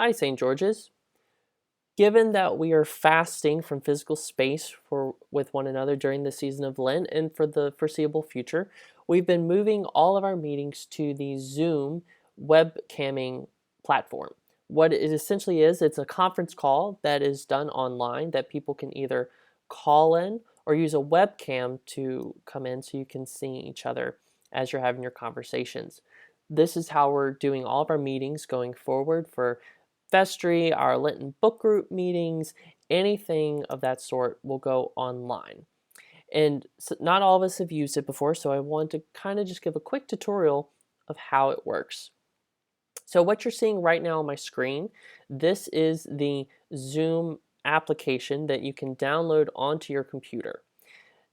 Hi, St. George's. Given that we are fasting from physical space with one another during the season of Lent and for the foreseeable future, we've been moving all of our meetings to the Zoom webcamming platform. What it essentially is, it's a conference call that is done online that people can either call in or use a webcam to come in so you can see each other as you're having your conversations. This is how we're doing all of our meetings going forward for Vestry, our Lenten book group meetings, anything of that sort will go online. And so not all of us have used it before, so I want to kind of just give a quick tutorial of how it works. So what you're seeing right now on my screen, this is the Zoom application that you can download onto your computer.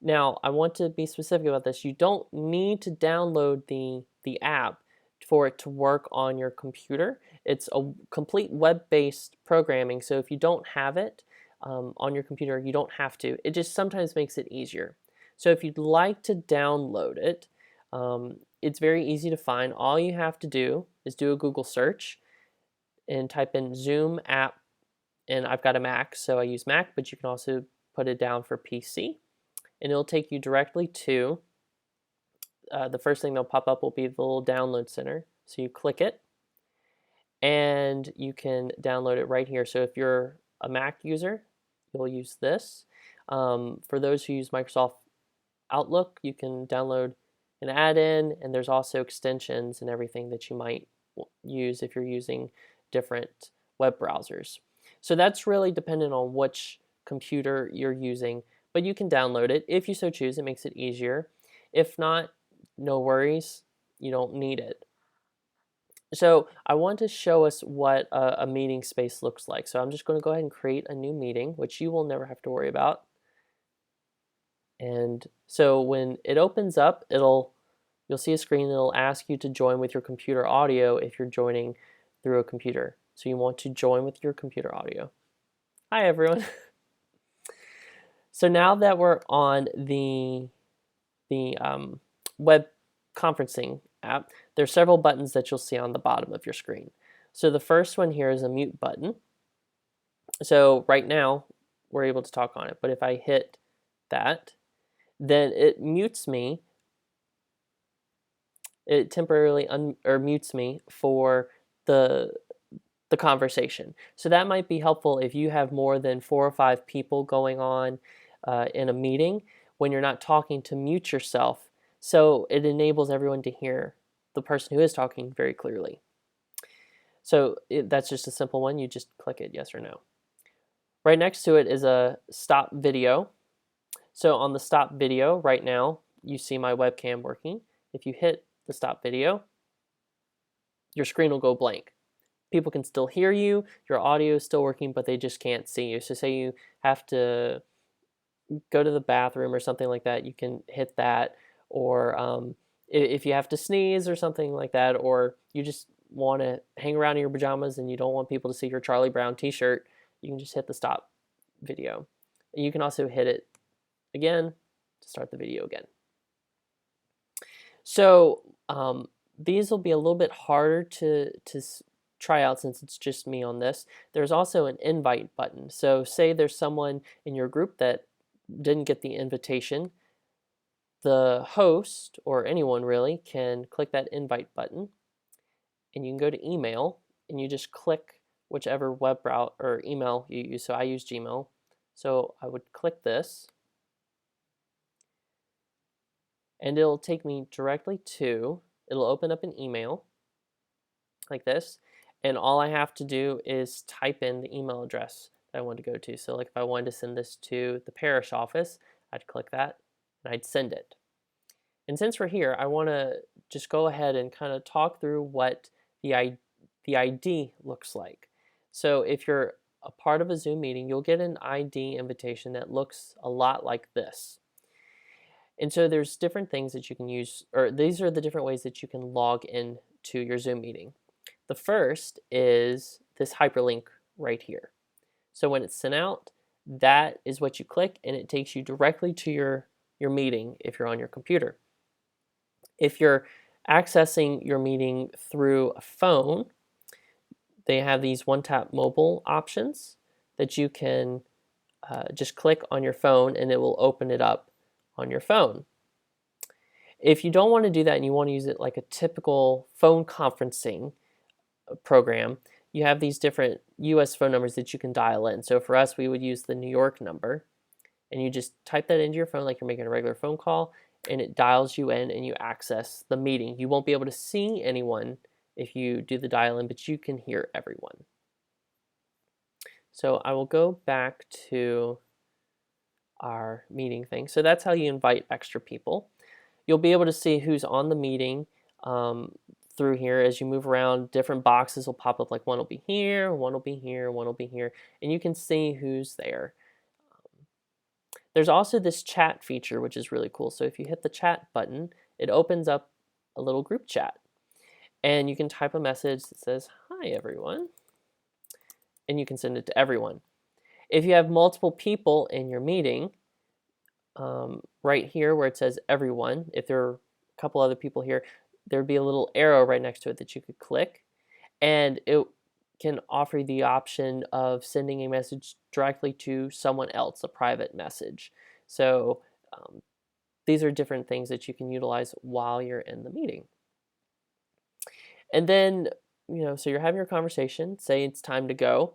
Now, I want to be specific about this. You don't need to download the app for it to work on your computer. It's a complete web-based programming, so if you don't have it on your computer, you don't have to. It just sometimes makes it easier. So if you'd like to download it, it's very easy to find. All you have to do is do a Google search and type in Zoom app, and I've got a Mac, so I use Mac, but you can also put it down for PC, and it'll take you directly to the first thing that'll pop up will be the little download center. So you click it and you can download it right here. So if you're a Mac user, you'll use this. For those who use Microsoft Outlook, you can download an add-in, and there's also extensions and everything that you might use if you're using different web browsers. So that's really dependent on which computer you're using, but you can download it if you so choose. It makes it easier. If not, no worries, you don't need it. So I want to show us what a meeting space looks like. So I'm just going to go ahead and create a new meeting, which you will never have to worry about. And so when it opens up, you'll see a screen that'll ask you to join with your computer audio if you're joining through a computer. So you want to join with your computer audio. Hi everyone. So now that we're on the web conferencing app, there's several buttons that you'll see on the bottom of your screen. So the first one here is a mute button. So right now we're able to talk on it, but if I hit that, then it mutes me. It temporarily mutes me for the conversation. So that might be helpful if you have more than 4 or 5 people going on in a meeting when you're not talking, to mute yourself, so it enables everyone to hear the person who is talking very clearly. So that's just a simple one. You just click it, yes or no. Right next to it is a stop video. So on the stop video right now, you see my webcam working. If you hit the stop video, your screen will go blank. People can still hear you, your audio is still working, but they just can't see you. So say you have to go to the bathroom or something like that, you can hit that. Or if you have to sneeze or something like that, or you just want to hang around in your pajamas and you don't want people to see your Charlie Brown t-shirt, you can just hit the stop video. And you can also hit it again to start the video again. So these will be a little bit harder to try out since it's just me on this. There's also an invite button. So say there's someone in your group that didn't get the invitation. The host, or anyone really, can click that invite button, and you can go to email, and you just click whichever web browser or email you use. So I use Gmail. So I would click this, and it'll take me directly to, it'll open up an email like this, and all I have to do is type in the email address that I want to go to. So like if I wanted to send this to the parish office, I'd click that and I'd send it. And since we're here, I want to just go ahead and kind of talk through what the ID looks like. So if you're a part of a Zoom meeting, you'll get an ID invitation that looks a lot like this. And so there's different things that you can use, or these are the different ways that you can log in to your Zoom meeting. The first is this hyperlink right here. So when it's sent out, that is what you click, and it takes you directly to your meeting if you're on your computer. If you're accessing your meeting through a phone, they have these one-tap mobile options that you can just click on your phone and it will open it up on your phone. If you don't want to do that and you want to use it like a typical phone conferencing program, you have these different US phone numbers that you can dial in. So for us, we would use the New York number, and you just type that into your phone like you're making a regular phone call, and it dials you in and you access the meeting. You won't be able to see anyone if you do the dial in, but you can hear everyone. So I will go back to our meeting thing. So that's how you invite extra people. You'll be able to see who's on the meeting through here. As you move around, different boxes will pop up, like one will be here, one will be here, one will be here, and you can see who's there. There's also this chat feature, which is really cool. So if you hit the chat button, it opens up a little group chat, and you can type a message that says, "Hi everyone," and you can send it to everyone. If you have multiple people in your meeting, right here where it says everyone, if there are a couple other people here, there'd be a little arrow right next to it that you could click, and it can offer you the option of sending a message directly to someone else, a private message. So these are different things that you can utilize while you're in the meeting. And then, so you're having your conversation, say it's time to go.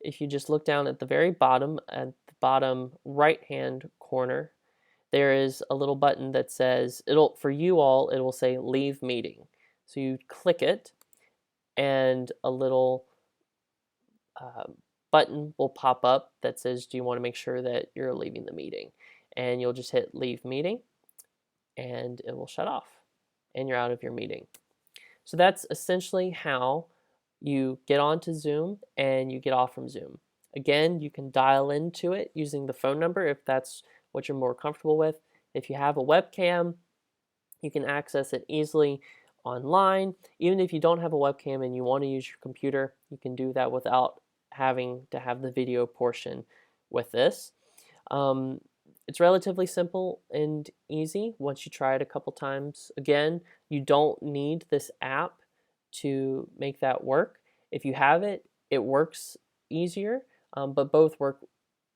If you just look down at the very bottom, at the bottom right-hand corner, there is a little button that says, for you all, it will say leave meeting. So you click it, and a little button will pop up that says, do you want to make sure that you're leaving the meeting? And you'll just hit leave meeting, and it will shut off, and you're out of your meeting. So that's essentially how you get onto Zoom and you get off from Zoom. Again, you can dial into it using the phone number if that's what you're more comfortable with. If you have a webcam, you can access it easily online. Even if you don't have a webcam and you want to use your computer, you can do that without having to have the video portion with this. It's relatively simple and easy once you try it a couple times. Again, you don't need this app to make that work. If you have it, it works easier, but both work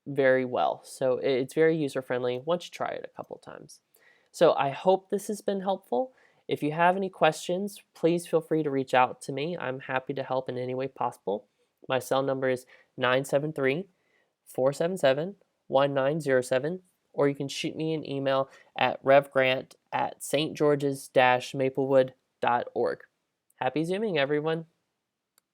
very well. So it's very user-friendly once you try it a couple times. So I hope this has been helpful. If you have any questions, please feel free to reach out to me. I'm happy to help in any way possible. My cell number is 973-477-1907, or you can shoot me an email at revgrant@stgeorges-maplewood.org. Happy Zooming, everyone.